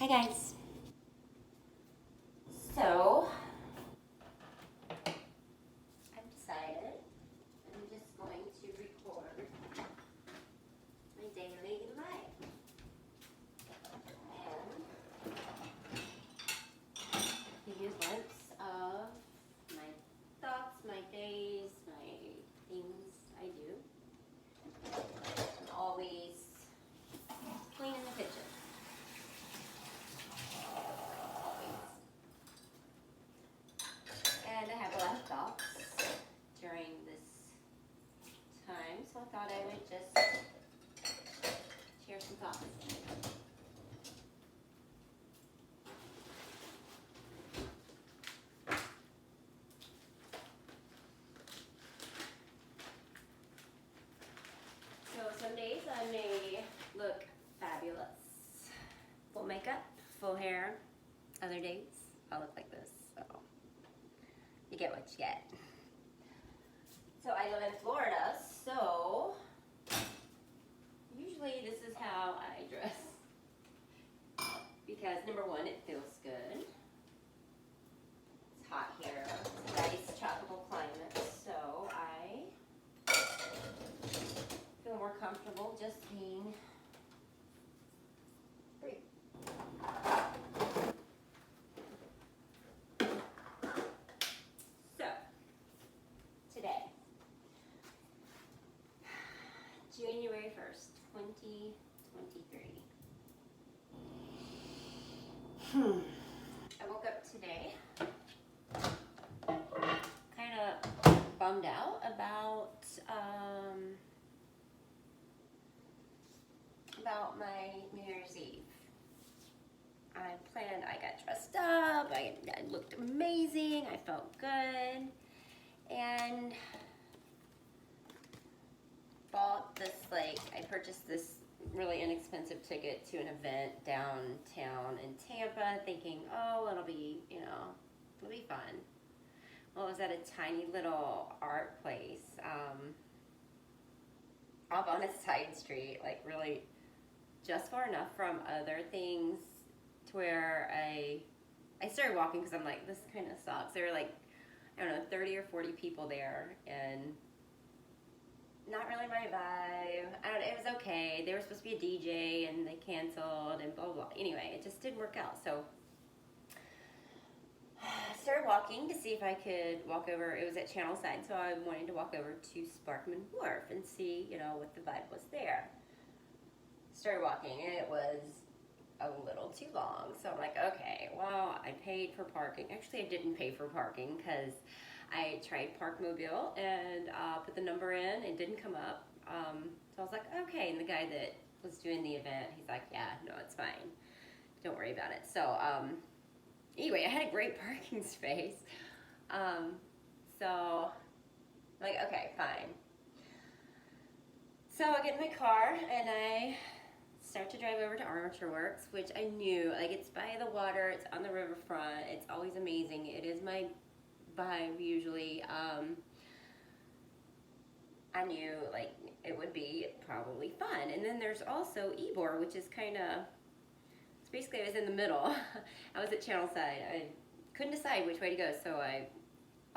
Hi guys. So I've decided I'm just going to record my daily life and give you a glimpse of my thoughts, my days, my things I do. I'm always cleaning the kitchen. Always. And I have a lot of thoughts during this time, so I thought I would just share some thoughts. So some days I may look fabulous. Full makeup, full hair. Other days I'll look like this. So you get what you get. So I live in Florida, so usually this is how I dress. Because number one, it feels good. It's hot here. It's a nice tropical climate, so I feel more comfortable just being free. So, today, January 1st, 2023. I woke up today kind of bummed out about my New Year's Eve. I got dressed up, I looked amazing, I felt good, and I purchased this really inexpensive ticket to an event downtown in Tampa, thinking, oh, it'll be fun. Well, it was at a tiny little art place, off on a side street, like really just far enough from other things to where I started walking because I'm like, this kind of sucks. There were like, I don't know, 30 or 40 people there, and not really my vibe. It was okay. They were supposed to be a DJ, and they canceled, and blah, blah, blah. Anyway, it just didn't work out. So I started walking to see if I could walk over. It was at Channelside, so I wanted to walk over to Sparkman Wharf and see, what the vibe was there. Started walking, and it was a little too long. So I'm like, okay, well, I paid for parking. Actually, I didn't pay for parking because I tried Parkmobile and put the number in. It didn't come up. So I was like, okay. And the guy that was doing the event, he's like, yeah, no, it's fine. Don't worry about it. So anyway, I had a great parking space. So I'm like, okay, fine. So I get in my car and I start to drive over to Armature Works, which I knew, like, it's by the water, it's on the riverfront, it's always amazing. It is my vibe usually. I knew, like, it would be probably fun. And then there's also Ybor, which is kind of, it's basically, I was in the middle. I was at Channelside. I couldn't decide which way to go, so I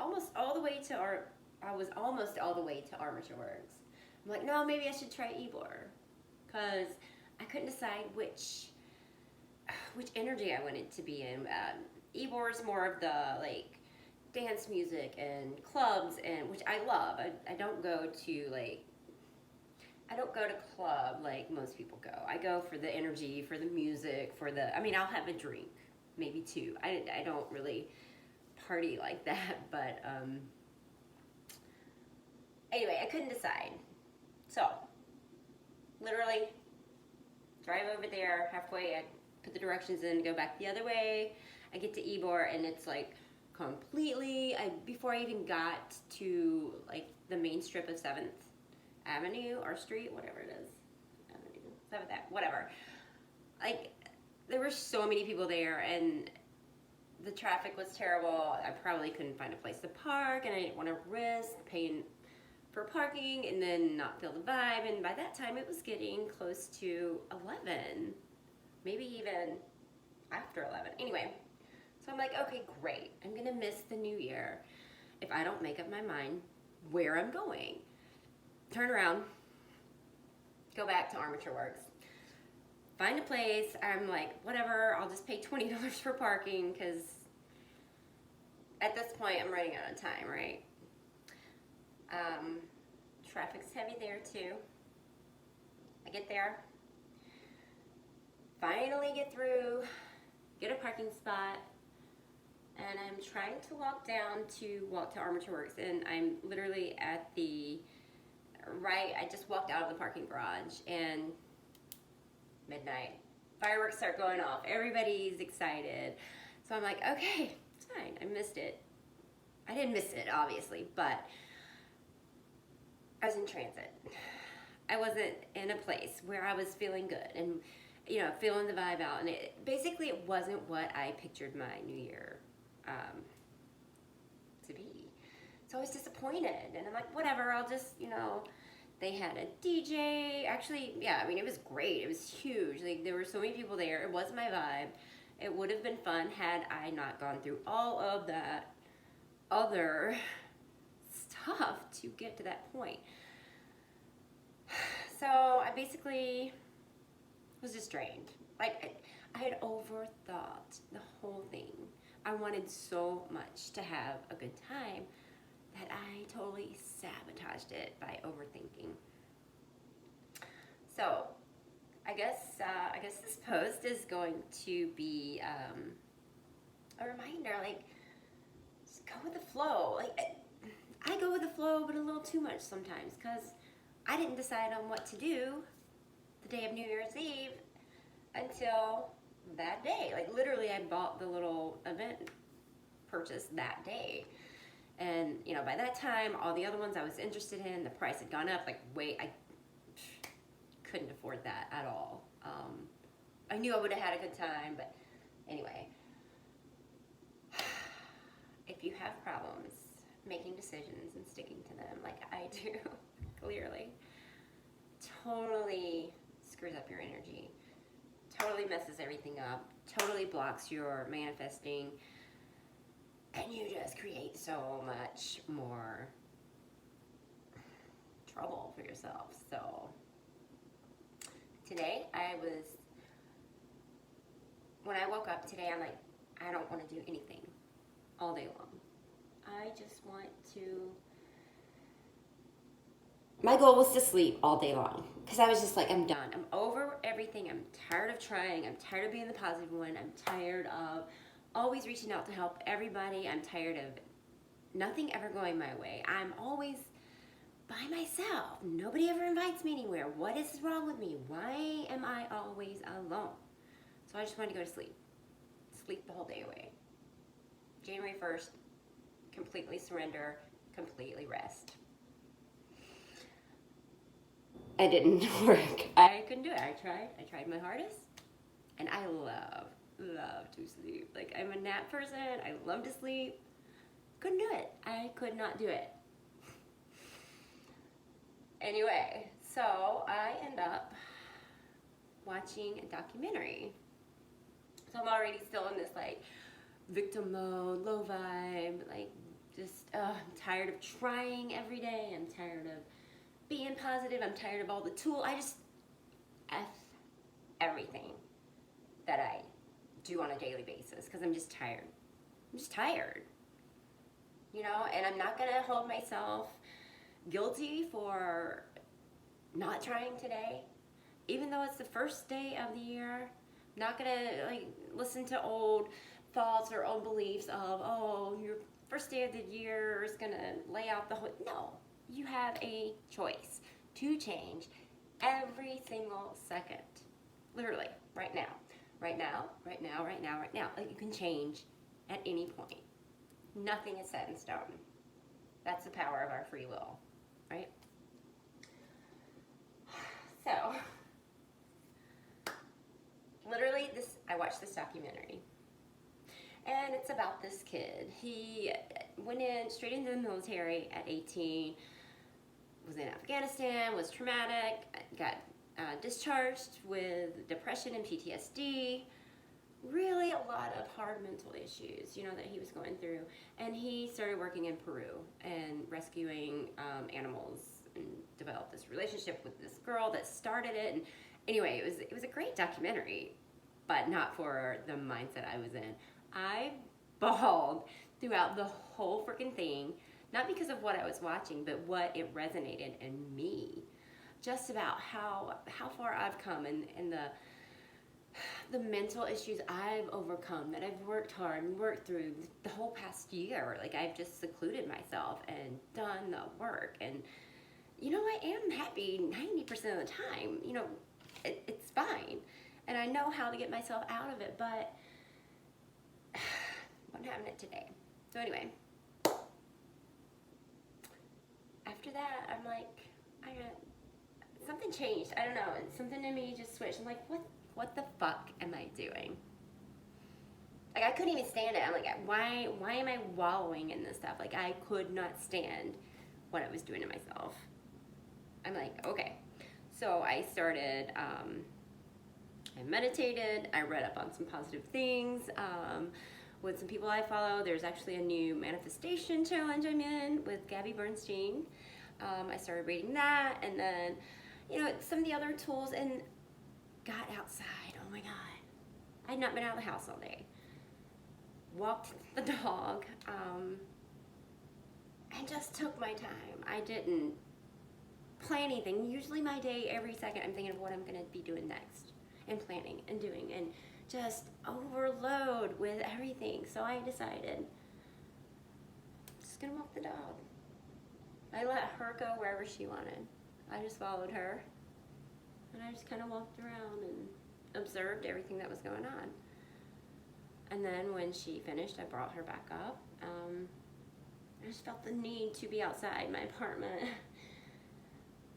was almost all the way to Armature Works. I'm like, no, maybe I should try Ybor, because I couldn't decide which energy I wanted to be in. Ybor is more of the, like, dance music and clubs, and which I love. I don't go to club like most people go. I go for the energy, for the music, I'll have a drink, maybe two. I don't really party like that, but anyway, I couldn't decide. So, literally, drive over there, halfway, I put the directions in, go back the other way. I get to Ybor, and it's like completely, before I even got to like the main strip of 7th Avenue or Street, whatever it is, Avenue, 7th Avenue, whatever. Like, there were so many people there, and the traffic was terrible. I probably couldn't find a place to park, and I didn't want to risk paying for parking and then not feel the vibe. And by that time, it was getting close to 11, maybe even after 11. Anyway, so I'm like, okay, great. I'm gonna miss the new year if I don't make up my mind where I'm going. Turn around, go back to Armature Works, find a place. I'm like, whatever, I'll just pay $20 for parking because at this point I'm running out of time, right? Traffic's heavy there too. I get there, finally get through, get a parking spot, and I'm trying to walk to Armature Works, and I'm literally at the I just walked out of the parking garage, and midnight, fireworks start going off, everybody's excited, so I'm like, okay, it's fine, I missed it. I didn't miss it, obviously, but I was in transit. I wasn't in a place where I was feeling good and, feeling the vibe out. And basically it wasn't what I pictured my new year to be. So I was disappointed. And I'm like, whatever, I'll just, they had a DJ. Actually, yeah, I mean, it was great. It was huge. Like, there were so many people there. It was my vibe. It would have been fun had I not gone through all of that other stuff to get to that point. So I basically was just drained. Like, I had overthought the whole thing. I wanted so much to have a good time that I totally sabotaged it by overthinking. So I guess this post is going to be a reminder, like, just go with the flow. Like, I go with the flow, but a little too much sometimes, because I didn't decide on what to do the day of New Year's Eve until that day. Like, literally, I bought the little event purchase that day. And, by that time, all the other ones I was interested in, the price had gone up. Like, I couldn't afford that at all. I knew I would have had a good time, but anyway. If you have problems making decisions and sticking to them like I do, clearly, totally screws up your energy, totally messes everything up, totally blocks your manifesting, and you just create so much more trouble for yourself. So today when I woke up today, I'm like, I don't want to do anything all day long. I just want to, my goal was to sleep all day long, because I was just like, I'm done. I'm over everything. I'm tired of trying. I'm tired of being the positive one. I'm tired of always reaching out to help everybody. I'm tired of nothing ever going my way. I'm always by myself. Nobody ever invites me anywhere. What is wrong with me? Why am I always alone? So I just wanted to go to sleep. Sleep the whole day away. January 1st, completely surrender, completely rest. It didn't work. I couldn't do it. I tried my hardest, and I love to sleep. Like, I'm a nap person. I love to sleep. Couldn't do it. I could not do it. Anyway, so I end up watching a documentary. So I'm already still in this, like, victim mode, low vibe, like, just, I'm tired of trying every day. I'm tired of being positive. I'm tired of all the tools. I just F everything that I do on a daily basis, because I'm just tired. I'm just tired. And I'm not going to hold myself guilty for not trying today. Even though it's the first day of the year, I'm not going to, like, listen to old thoughts or old beliefs of, oh, your first day of the year is going to lay out the whole... No. You have a choice to change every single second. Literally, right now. Right now, right now, right now, right now. Like, you can change at any point. Nothing is set in stone. That's the power of our free will, right? So, literally, I watched this documentary. And it's about this kid. He went straight into the military at 18, was in Afghanistan, was traumatic, got discharged with depression and PTSD, really a lot of hard mental issues, that he was going through. And he started working in Peru and rescuing animals and developed this relationship with this girl that started it. And anyway, it was a great documentary, but not for the mindset I was in. I bawled throughout the whole freaking thing, not because of what I was watching, but what it resonated in me. Just about how far I've come and the mental issues I've overcome, that I've worked hard and worked through the whole past year. Like, I've just secluded myself and done the work. And, I am happy 90% of the time. It's fine. And I know how to get myself out of it, but I'm having it today. So anyway, after that, I'm like, something changed. I don't know. Something in me just switched. I'm like, what the fuck am I doing? Like, I couldn't even stand it. I'm like, why am I wallowing in this stuff? Like, I could not stand what I was doing to myself. I'm like, okay. So I started, I meditated. I read up on some positive things with some people I follow. There's actually a new manifestation challenge I'm in with Gabby Bernstein. I started reading that, and then, some of the other tools, and got outside. Oh my God. I had not been out of the house all day. Walked the dog, and just took my time. I didn't plan anything. Usually my day, every second, I'm thinking of what I'm going to be doing next, and planning and doing, and just overload with everything. So I decided, I'm just going to walk the dog. I let her go wherever she wanted. I just followed her, and I just kind of walked around and observed everything that was going on. And then when she finished, I brought her back up. I just felt the need to be outside my apartment.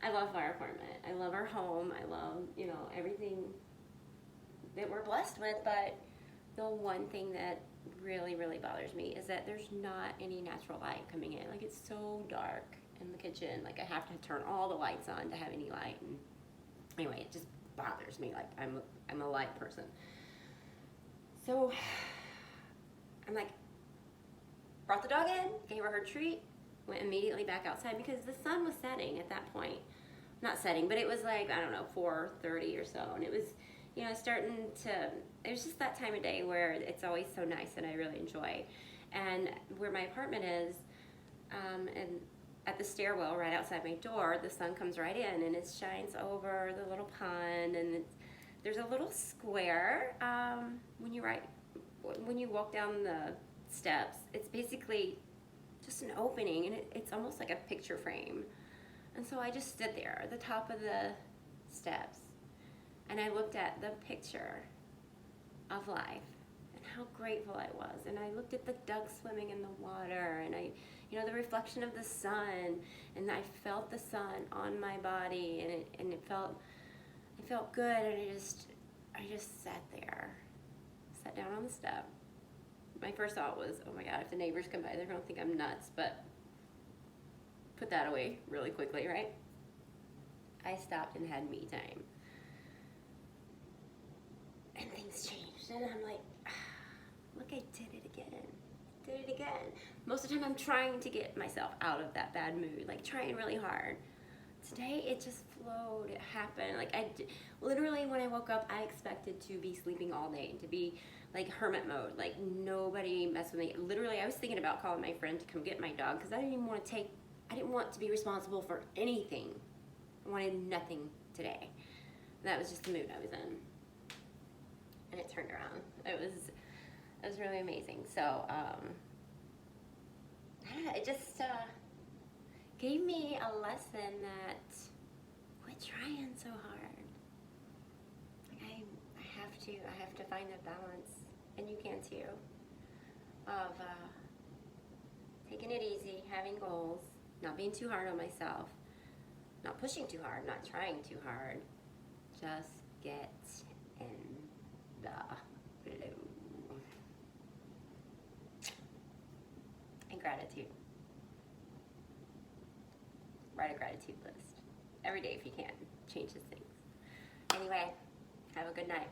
I love our apartment. I love our home. I love, everything that we're blessed with. But the one thing that really, really bothers me is that there's not any natural light coming in. Like, it's so dark in the kitchen. Like, I have to turn all the lights on to have any light. And anyway, it just bothers me. Like, I'm a light person. So I'm like, brought the dog in, gave her treat, went immediately back outside because the sun was setting at that point. Not setting, but it was like, I don't know, 4:30 or so. And it was, it was just that time of day where it's always so nice and I really enjoy. And where my apartment is, and at the stairwell right outside my door, the sun comes right in and it shines over the little pond, and there's a little square when you walk down the steps. It's basically just an opening, and it's almost like a picture frame. And so I just stood there at the top of the steps, and I looked at the picture of life and how grateful I was. And I looked at the ducks swimming in the water, and the reflection of the sun, and I felt the sun on my body, and it felt good. And I just sat there, sat down on the step. My first thought was, oh my God, if the neighbors come by, they're gonna think I'm nuts, but put that away really quickly, right? I stopped and had me time. And things changed, and I'm like, look, I did it again. Most of the time I'm trying to get myself out of that bad mood, like trying really hard. Today, it just flowed, it happened. Like, literally when I woke up, I expected to be sleeping all day, to be like hermit mode, like nobody mess with me. Literally, I was thinking about calling my friend to come get my dog because I didn't want to be responsible for anything. I wanted nothing today. And that was just the mood I was in. And it turned around. It was really amazing. So, it just gave me a lesson that quit trying so hard. Like, I have to find a balance, and you can too, of taking it easy, having goals, not being too hard on myself, not pushing too hard, not trying too hard. Just get in the flow. And gratitude. Write a gratitude list every day if you can. Changes things. Anyway, have a good night.